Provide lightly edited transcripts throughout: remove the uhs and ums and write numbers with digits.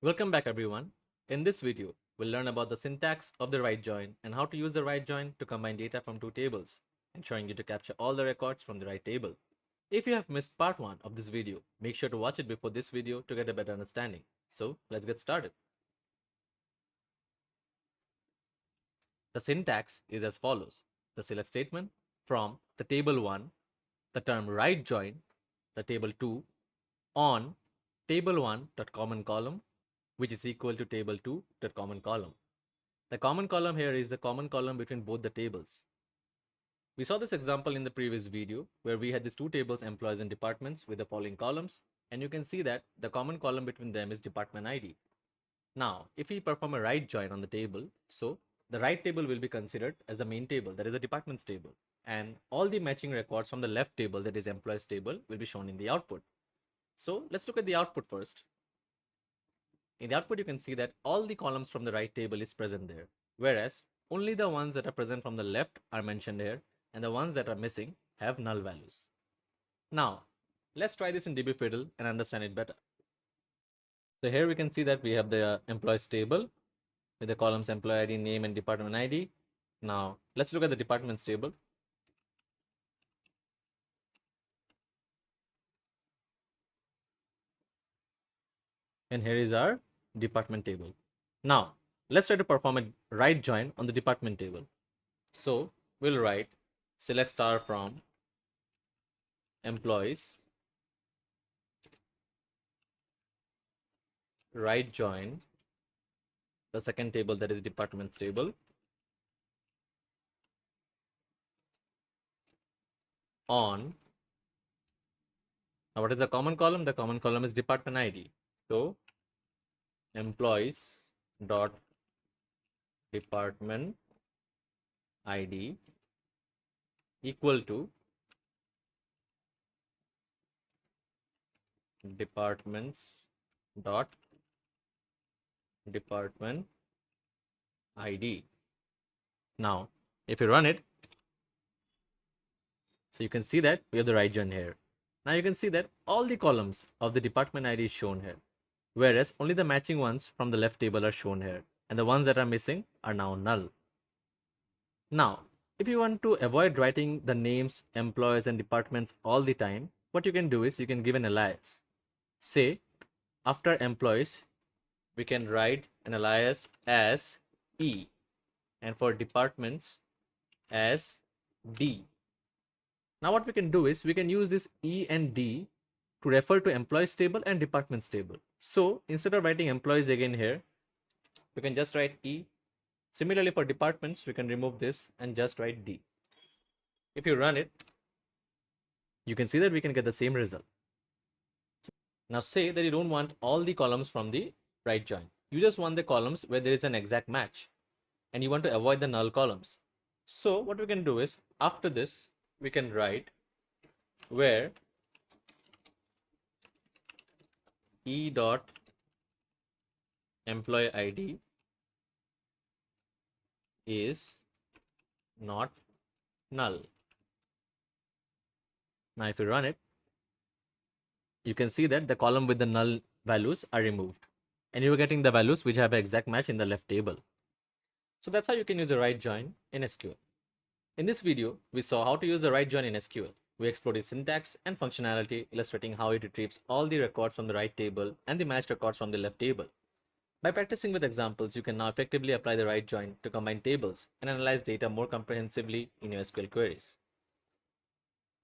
Welcome back everyone. In this video, we'll learn about the syntax of the right join and how to use the right join to combine data from two tables, ensuring you to capture all the records from the right table. If you have missed part 1 of this video, make sure to watch it before this video to get a better understanding. So let's get started. The syntax is as follows. The select statement from the table 1, the term right join, the table 2, on table 1 dot common column, which is equal to table 2 dot common column. The common column here is the common column between both the tables. We saw this example in the previous video where we had these two tables, employees and departments, with the following columns, and you can see that the common column between them is department ID. Now, if we perform a right join on the table, so the right table will be considered as the main table, that is the departments table, and all the matching records from the left table, that is employees table, will be shown in the output. So let's look at the output first. In the output, you can see that all the columns from the right table is present there, whereas only the ones that are present from the left are mentioned here, and the ones that are missing have null values. Now, let's try this in dbfiddle and understand it better. So here we can see that we have the employees table with the columns employee ID, name, and department ID. Now, let's look at the departments table. And here is our department table. Now, let's try to perform a right join on the department table. So, we'll write select star from employees, right join the second table, that is departments table, on. Now, what is the common column? The common column is department ID. So, employees dot department ID equal to departments dot department ID. Now, if you run it, so you can see that we have the right join here. Now you can see that all the columns of the department ID is shown here, whereas only the matching ones from the left table are shown here, and the ones that are missing are now null. Now, if you want to avoid writing the names, employees, and departments all the time, what you can do is you can give an alias. Say, after employees, we can write an alias as E, and for departments as D. Now what we can do is we can use this E and D to refer to employees table and departments table. So instead of writing employees again here, we can just write E. Similarly for departments, we can remove this and just write D. If you run it, you can see that we can get the same result. Now say that you don't want all the columns from the right join. You just want the columns where there is an exact match, and you want to avoid the null columns. So what we can do is, after this, we can write where E dot employee ID is not null. Now if you run it, you can see that the column with the null values are removed, and you are getting the values which have an exact match in the left table. So that's how you can use a right join in SQL. In this video, we saw how to use the right join in SQL. We explored its syntax and functionality, illustrating how it retrieves all the records from the right table and the matched records from the left table. By practicing with examples, you can now effectively apply the right join to combine tables and analyze data more comprehensively in your SQL queries.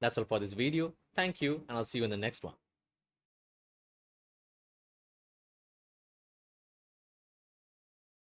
That's all for this video. Thank you, and I'll see you in the next one.